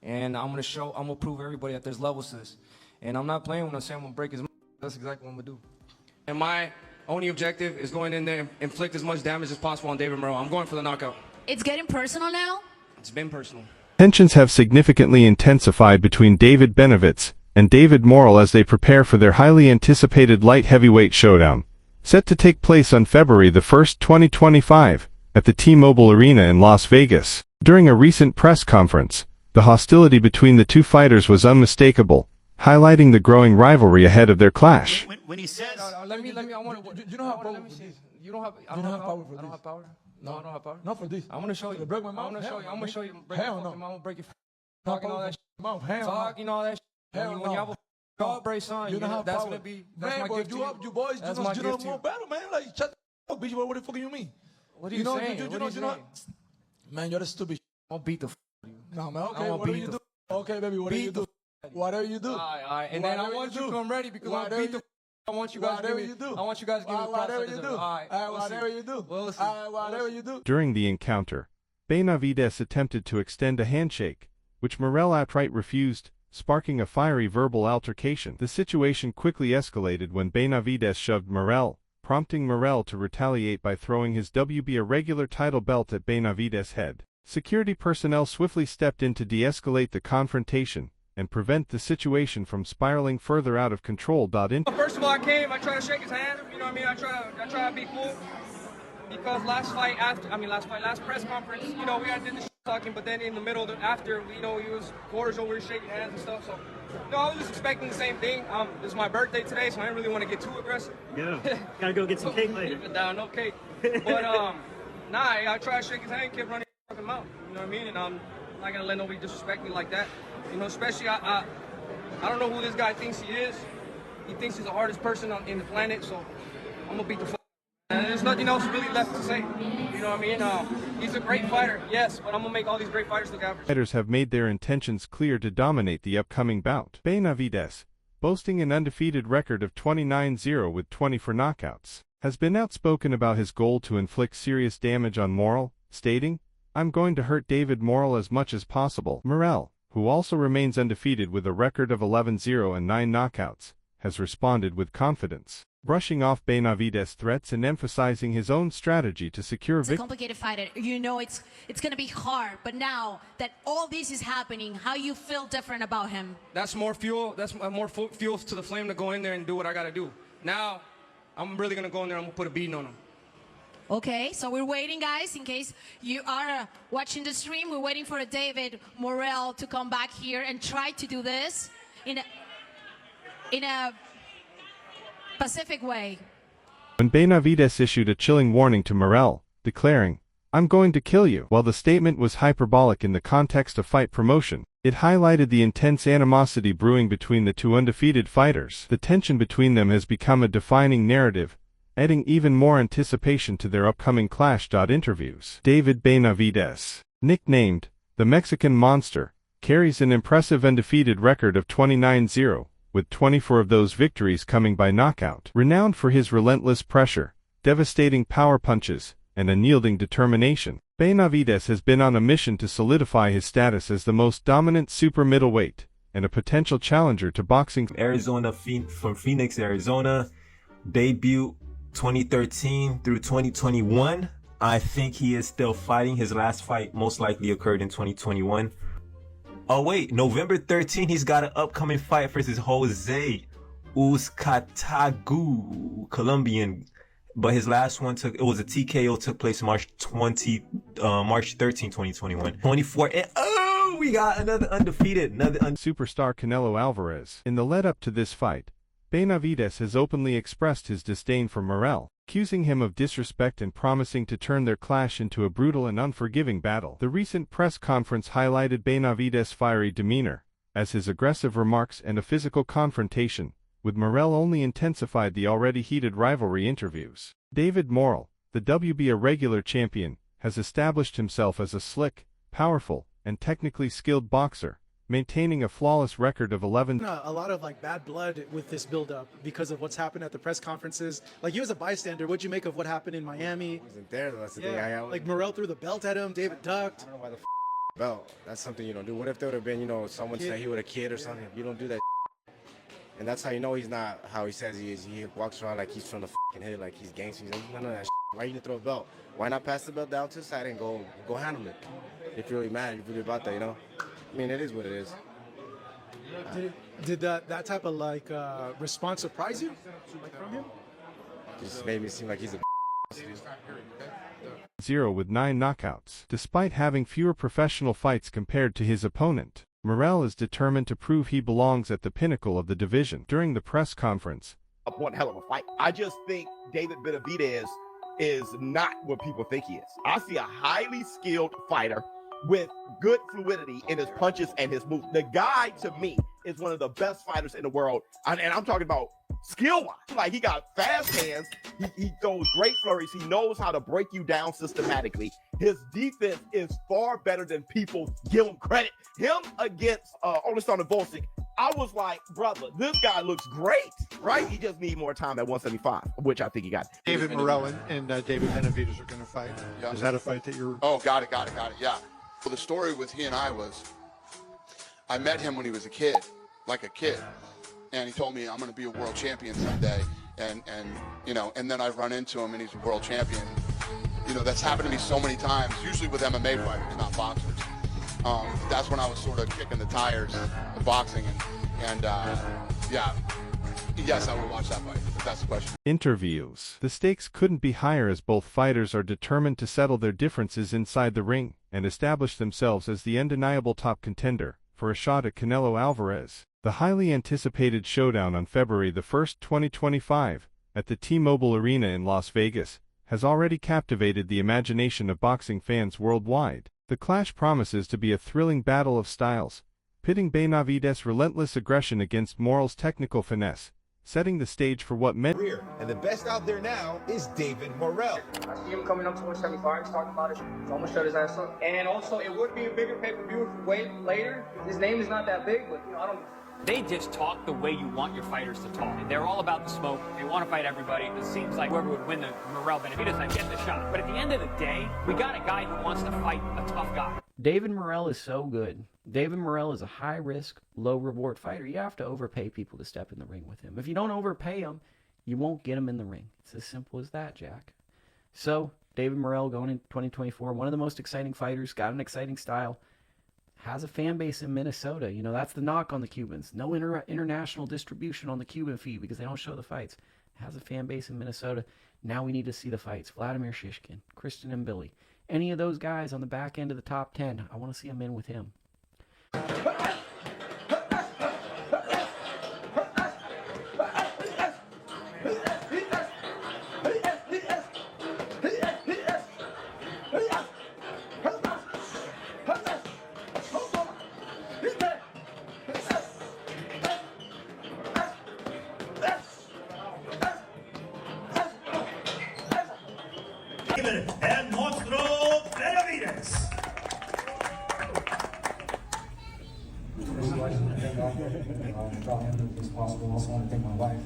and I'm gonna prove everybody that there's levels to this. And I'm not playing when I say I'm gonna break his. That's exactly what I'm gonna do. And my only objective is going in there and inflict as much damage as possible on David Morrel. I'm going for the knockout. It's getting personal now? It's been personal. Tensions have significantly intensified between David Benavidez and David Morrel as they prepare for their highly anticipated light heavyweight showdown, set to take place on February the 1st, 2025, at the T-Mobile Arena in Las Vegas. During a recent press conference, the hostility between the two fighters was unmistakable, highlighting the growing rivalry ahead of their clash. When he says, Let me, I want to, you don't have power for this. You don't have, I You don't have power for I don't this. have power? No, I don't have power? Not for this. I'm going to show you. Break my mouth? I'm going to show you. I'm going to show you. Break Hell your no. fucking mouth. I'm going to break your Not talking all power that for mouth. Hell no. talking all that shit. Hell When you have no. a jaw brace, son, You don't have that's power. going to be, that's Man, my but gift to you boys, That's you my know gift to more you. battle, man. Like, shut the fuck, bitch. What the fuck you mean? What are you saying? You know, man, you're the stupid. I'll beat the f*** you. No, man, okay, I'ma whatever beat you the do. Okay, baby, whatever you do. Whatever you do. All right. And then I want you to come ready because I'll beat the f***. I want you guys to give me, I want you guys to give me the props I Whatever you deserve. do. All right, Whatever you do. We'll see. Whatever you do. During the encounter, Benavidez attempted to extend a handshake, which Morrel outright refused, sparking a fiery verbal altercation. The situation quickly escalated when Benavidez shoved Morrel, prompting Morrel to retaliate by throwing his WB irregular title belt at Benavidez's head. Security personnel swiftly stepped in to de-escalate the confrontation and prevent the situation from spiraling further out of control. First of all, I came, I tried to shake his hand, you know what I mean? I try to be cool. Because last press conference, you know, we had did this talking, but then in the middle, after, you know, he was quarters over shaking hands and stuff, so, you know, I was just expecting the same thing. This is my birthday today, so I didn't really want to get too aggressive. yeah, gotta go get some cake later. Keep it down, no cake. But, I tried to shake his hand, kept running his fucking mouth, you know what I mean? And I'm not going to let nobody disrespect me like that. You know, especially, I don't know who this guy thinks he is. He thinks he's the hardest person in the planet, so I'm going to beat the fuck. And there's nothing else really left to say. You know what I mean? He's a great fighter, yes, but I'm going to make all these great fighters look average. Fighters have made their intentions clear to dominate the upcoming bout. Benavidez, boasting an undefeated record of 29-0 with 24 knockouts, has been outspoken about his goal to inflict serious damage on Morrel, stating, "I'm going to hurt David Morrel as much as possible." Morrel, who also remains undefeated with a record of 11-0 and 9 knockouts, has responded with confidence, brushing off Benavidez's threats and emphasizing his own strategy to secure victory. It's a complicated fight. You know it's going to be hard, but now that all this is happening, how you feel different about him? That's more fuel. That's more fuel to the flame to go in there and do what I got to do. Now, I'm really going to go in there and I'm going to put a beating on him. Okay, so we're waiting, guys, in case you are watching the stream. We're waiting for David Morrel to come back here and try to do this in a pacific way. When Benavidez issued a chilling warning to Morrel, declaring, "I'm going to kill you." While the statement was hyperbolic in the context of fight promotion, it highlighted the intense animosity brewing between the two undefeated fighters. The tension between them has become a defining narrative, adding even more anticipation to their upcoming clash. Interviews. David Benavidez, nicknamed the Mexican Monster, carries an impressive undefeated record of 29-0, with 24 of those victories coming by knockout. Renowned for his relentless pressure, devastating power punches, and unyielding determination, Benavidez has been on a mission to solidify his status as the most dominant super middleweight and a potential challenger to boxing. Arizona, from Phoenix, Arizona, debut 2013 through 2021. I think he is still fighting. His last fight most likely occurred in 2021. Oh wait, November 13, he's got an upcoming fight versus Jose Uzcatagu, Colombian. But his last one took a TKO, took place March 13, 2021. 24, and oh, we got another undefeated, Superstar Canelo Alvarez. In the lead-up to this fight, Benavidez has openly expressed his disdain for Morrel, accusing him of disrespect and promising to turn their clash into a brutal and unforgiving battle. The recent press conference highlighted Benavidez's fiery demeanor, as his aggressive remarks and a physical confrontation with Morrel only intensified the already heated rivalry. Interviews. David Morrel, the WB irregular champion, has established himself as a slick, powerful, and technically skilled boxer, maintaining a flawless record of 11. A lot of bad blood with this build-up because of what's happened at the press conferences. You as a bystander, what'd you make of what happened in Miami? I wasn't there. That's the yeah, thing. Morrel threw the belt at him. David ducked. I don't know why the belt. That's something you don't do. What if there would have been, someone say he was a kid or something? You don't do that. And that's how you know he's not how he says he is. He walks around like he's from the hood, like he's gangster. He's like, none of that shit. Why you gonna throw a belt? Why not pass the belt down to the side and go handle it? If you're really mad, if you're really about that, I mean, it is what it is. Did that type of response surprise you, from him? Just made me seem like he's a 0 with 9 knockouts. Despite having fewer professional fights compared to his opponent, Morrel is determined to prove he belongs at the pinnacle of the division. During the press conference, one hell of a fight. I just think David Benavidez is not what people think he is. I see a highly skilled fighter with good fluidity in his punches and his moves. The guy, to me, is one of the best fighters in the world. And I'm talking about skill-wise. Like, he got fast hands. He throws great flurries. He knows how to break you down systematically. His defense is far better than people give him credit. Him against Oleksandr Volcic, I was like, brother, this guy looks great, right? He just needs more time at 175, which I think he got. David Morrel and David Benavidez are going to fight. Yeah. Is that a fight that you're... Oh, got it, yeah. Well, the story with he and I was, I met him when he was a kid, and he told me, I'm going to be a world champion someday, and then I run into him and he's a world champion. That's happened to me so many times, usually with MMA fighters, not boxers. That's when I was sort of kicking the tires of boxing, and yes, I will watch that fight, if that's the question. Interviews. The stakes couldn't be higher as both fighters are determined to settle their differences inside the ring and establish themselves as the undeniable top contender for a shot at Canelo Alvarez. The highly anticipated showdown on February 1, 2025, at the T-Mobile Arena in Las Vegas, has already captivated the imagination of boxing fans worldwide. The clash promises to be a thrilling battle of styles, pitting Benavidez' relentless aggression against Morrel's technical finesse, setting the stage for what many... And the best out there now is David Morrel. I see him coming up to 175. He's talking about it. He's almost shut his ass up. And also, it would be a bigger pay-per-view if we wait later. His name is not that big, but I don't... They just talk the way you want your fighters to talk. They're all about the smoke. They want to fight everybody. It seems like whoever would win the Morrel Benavidez, I get the shot. But at the end of the day, we got a guy who wants to fight a tough guy. David Morrel is so good. David Morrel is a high-risk, low-reward fighter. You have to overpay people to step in the ring with him. If you don't overpay him, you won't get him in the ring. It's as simple as that, Jack. So, David Morrel going in 2024, one of the most exciting fighters, got an exciting style, has a fan base in Minnesota. That's the knock on the Cubans. No international distribution on the Cuban feed because they don't show the fights. Has a fan base in Minnesota. Now we need to see the fights. Vladimir Shishkin, Kristen and Billy. Any of those guys on the back end of the top 10, I want to see them in with him. El monstruo Benavidez. As possible. I also want to thank my wife,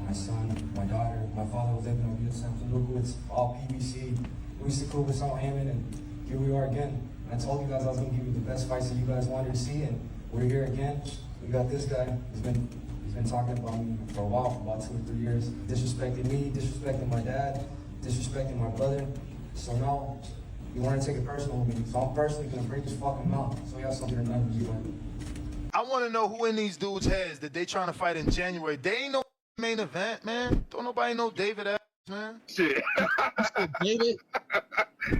my son, my daughter, my father was living on San Lucas, all PBC. We used to cool with Sal Hammond, and here we are again. I told you guys I was going to give you the best fights that you guys wanted to see, and we're here again. We got this guy. He's been talking about me for a while, for about 2 or 3 years. Disrespecting me, disrespecting my dad, disrespecting my brother. So now, you want to take it personal with me. So I'm personally going to break his fucking mouth. So you have something to remember you like. I want to know who in these dudes' heads that they trying to fight in January. They ain't no main event, man. Don't nobody know David ass, man. Shit. David's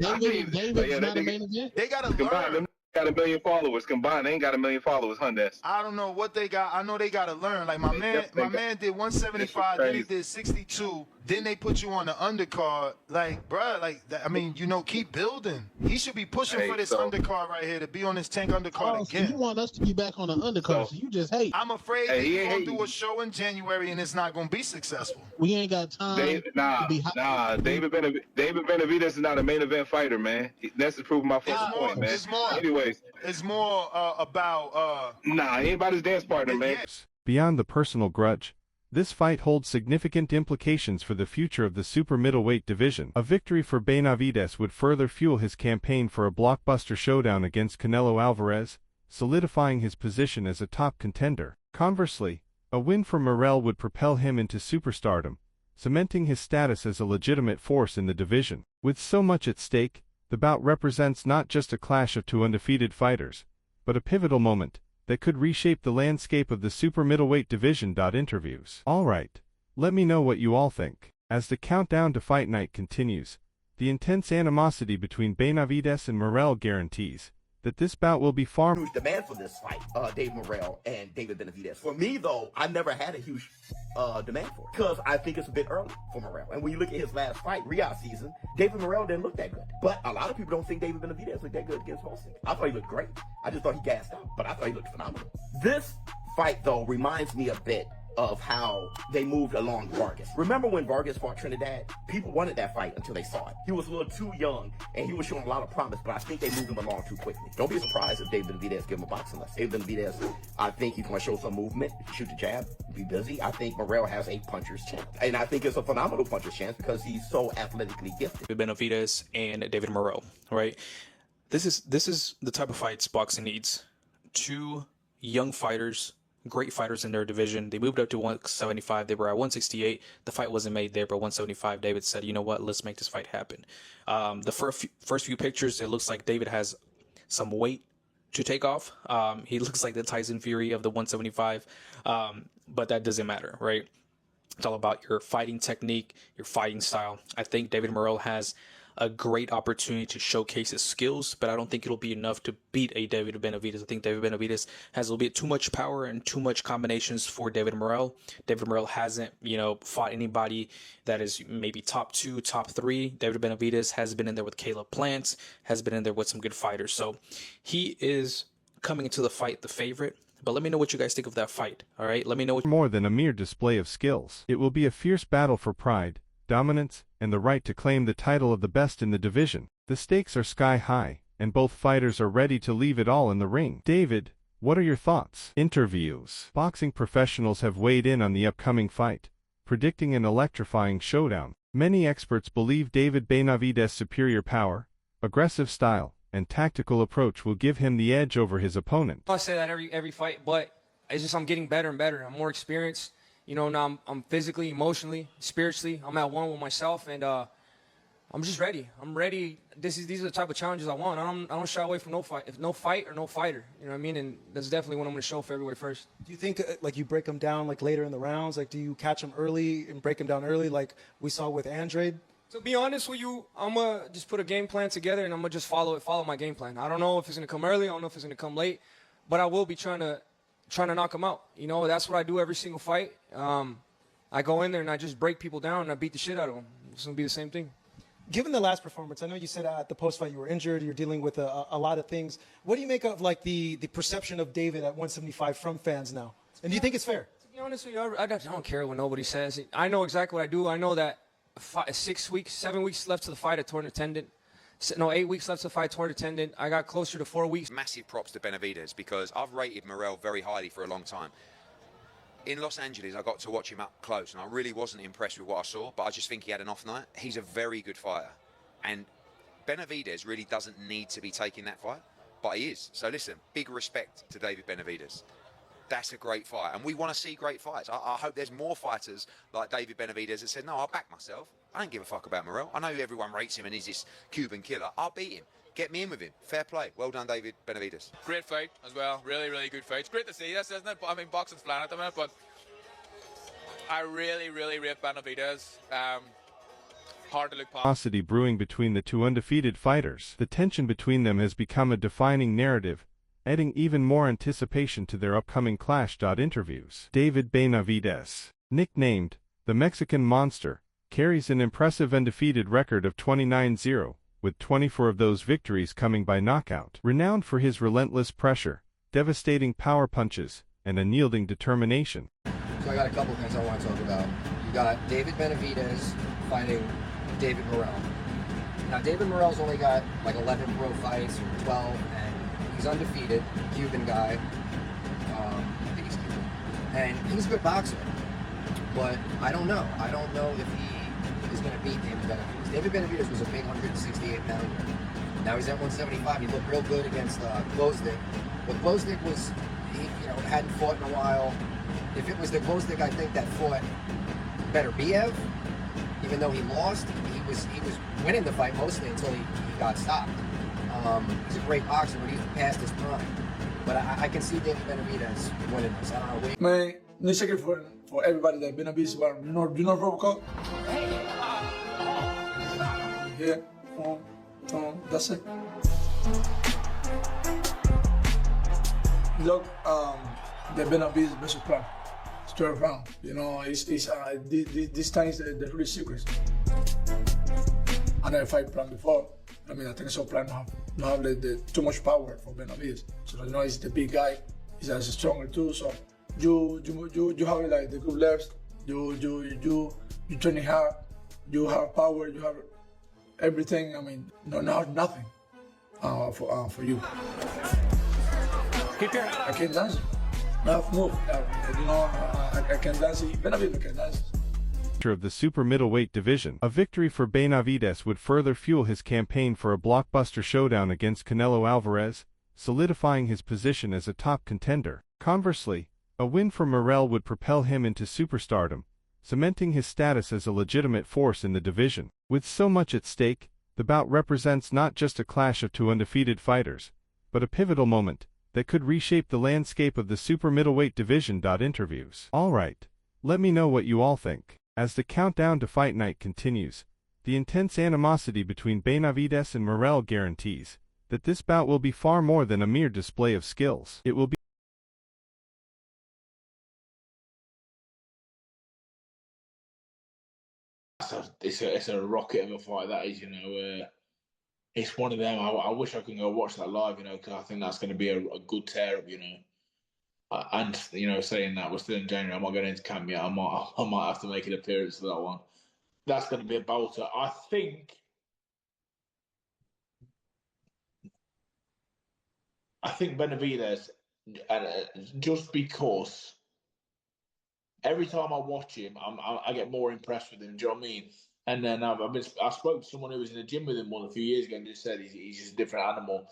not a main event. They got to learn. Got 1 million followers combined. They ain't got 1 million followers, Hundes. I don't know what they got. I know they got to learn. Like my man did 175, then he did 62. Then they put you on the undercard. Like, bruh, keep building. He should be pushing for this undercard right here to be on this tank undercard again. So you want us to be back on the undercard, so you just hate. I'm afraid he's going to do a show in January and it's not going to be successful. We ain't got time to be hot. David Benavidez is not a main event fighter, man. That's to prove my first point, man. Anyways. It's more about... he ain't about his dance partner, man. Beyond the personal grudge, This fight holds significant implications for the future of the super middleweight division. A victory for Benavidez would further fuel his campaign for a blockbuster showdown against Canelo Alvarez, solidifying his position as a top contender. Conversely, a win for Morrel would propel him into superstardom, cementing his status as a legitimate force in the division. With so much at stake, the bout represents not just a clash of two undefeated fighters, but a pivotal moment that could reshape the landscape of the super middleweight division. Interviews. Alright, let me know what you all think. As the countdown to fight night continues, the intense animosity between Benavidez and Morrel guarantees that this bout will be far huge demand for this fight, Dave Morrel and David Benavidez. For me, though, I never had a huge demand for it because I think it's a bit early for Morrel. And when you look at his last fight, Riyadh season, David Morrel didn't look that good. But a lot of people don't think David Benavidez looked that good against Holstein. I thought he looked great. I just thought he gassed out, but I thought he looked phenomenal. This fight, though, reminds me a bit of how they moved along Vargas. Remember when Vargas fought Trinidad? People wanted that fight until they saw it. He was a little too young, and he was showing a lot of promise, but I think they moved him along too quickly. Don't be surprised if David Benavidez give him a boxing lesson. David Benavidez, I think he's going to show some movement, shoot the jab, be busy. I think Morrel has a puncher's chance, and I think it's a phenomenal puncher's chance because he's so athletically gifted. Benavidez and David Morrel, right? This is the type of fights boxing needs. Two young fighters, great fighters in their division. They moved up to 175. They were at 168. The fight wasn't made there, but 175, David said, you know what, let's make this fight happen. The first few pictures, it looks like David has some weight to take off. He looks like the Tyson Fury of the 175, but that doesn't matter, right? It's all about your fighting technique, your fighting style. I think David Morrel has a great opportunity to showcase his skills, but I don't think it'll be enough to beat a David Benavidez. I think David Benavidez has a little bit too much power and too much combinations for David Morrel. David Morrel hasn't, fought anybody that is maybe top 2, top 3. David Benavidez has been in there with Caleb Plant, has been in there with some good fighters. So he is coming into the fight the favorite. But let me know what you guys think of that fight, all right? Let me know what more than a mere display of skills. It will be a fierce battle for pride, dominance, and the right to claim the title of the best in the division. The stakes are sky high, and both fighters are ready to leave it all in the ring. David, what are your thoughts? Interviews. Boxing professionals have weighed in on the upcoming fight, predicting an electrifying showdown. Many experts believe David Benavidez's superior power, aggressive style, and tactical approach will give him the edge over his opponent. I say that every fight, but it's just I'm getting better and better. I'm more experienced. Now I'm physically, emotionally, spiritually, I'm at one with myself, and I'm just ready. I'm ready. These are the type of challenges I want. I don't shy away from no fight. If no fight or no fighter, you know what I mean? And that's definitely what I'm going to show February 1st. Do you think like you break them down like later in the rounds? Like do you catch them early and break them down early like we saw with Andrade? To be honest with you, I'm going to just put a game plan together, and I'm going to just follow my game plan. I don't know if it's going to come early. I don't know if it's going to come late, but I will be trying to knock him out. That's what I do every single fight. I go in there and I just break people down and I beat the shit out of them. It's going to be the same thing. Given the last performance, I know you said at the post-fight you were injured, you're dealing with a lot of things. What do you make of like the perception of David at 175 from fans now? And do you think it's fair? To be honest with you, I don't care what nobody says. I know exactly what I do. I know that 7 weeks left to the fight, I torn a tendon. No, 8 weeks left to fight, torn a tendon. I got closer to 4 weeks. Massive props to Benavidez because I've rated Morrel very highly for a long time. In Los Angeles, I got to watch him up close, and I really wasn't impressed with what I saw, but I just think he had an off night. He's a very good fighter, and Benavidez really doesn't need to be taking that fight, but he is. So listen, big respect to David Benavidez. That's a great fight, and we want to see great fights. I hope there's more fighters like David Benavidez that said, no, I'll back myself. I don't give a fuck about Morrel. I know everyone rates him and he's this Cuban killer. I'll beat him. Get me in with him. Fair play. Well done, David Benavidez. Great fight as well. Really, really good fight. It's great to see this, isn't it? I mean, boxing's flying at the minute, but I really, really rate Benavidez. Hard to look past. Animosity brewing between the two undefeated fighters. The tension between them has become a defining narrative, adding even more anticipation to their upcoming clash. Interviews. David Benavidez, nicknamed the Mexican Monster, carries an impressive undefeated record of 29-0, with 24 of those victories coming by knockout. Renowned for his relentless pressure, devastating power punches, and unyielding determination. So I got a couple things I want to talk about. You got David Benavidez fighting David Morrel. Now David Morrel's only got like 11 pro fights or 12, and he's undefeated, Cuban guy. I think he's Cuban. And he's a good boxer. But I don't know. I don't know if he is going to beat David Benavidez. David Benavidez was a big 168-pounder. Now he's at 175. He looked real good against Glowstick. But Glowstick was, hadn't fought in a while. If it was the Glowstick, I think that fought Benavidez, even though he lost, he was winning the fight mostly until he got stopped. He's a great boxer, but he's past his prime. But I can see David Benavidez winning this. I don't know. Man, no secret for everybody that Benavidez, but you know Robocop? Yeah, that's it. Look, the Benavidez best plan. 12 round. You know, this time is the real secret. I never fight plan before. I mean, I think so plan not have the too much power for Benavidez. So you know, he's the big guy. He's as stronger too. So you have like the good lefts. You training hard. You have power. You have everything. I mean, nothing for you. Keep your. I can't dance. Move. I can dance. Benavidez can dance. Of the super middleweight division. A victory for Benavidez would further fuel his campaign for a blockbuster showdown against Canelo Alvarez, solidifying his position as a top contender. Conversely, a win for Morrel would propel him into superstardom, cementing his status as a legitimate force in the division. With so much at stake, the bout represents not just a clash of two undefeated fighters, but a pivotal moment that could reshape the landscape of the super middleweight division. Interviews. Alright, let me know what you all think. As the countdown to fight night continues, the intense animosity between Benavidez and Morrel guarantees that this bout will be far more than a mere display of skills. It will be it's a rocket of a fight, that is, it's one of them. I wish I could go watch that live, because I think that's going to be a good tear up, And saying that we're still in January, I'm not going into camp yet. I might have to make an appearance for that one. That's going to be a bolter. I think Benavidez, just because every time I watch him, I get more impressed with him. Do you know what I mean? And then I spoke to someone who was in the gym with him a few years ago and just said he's just a different animal.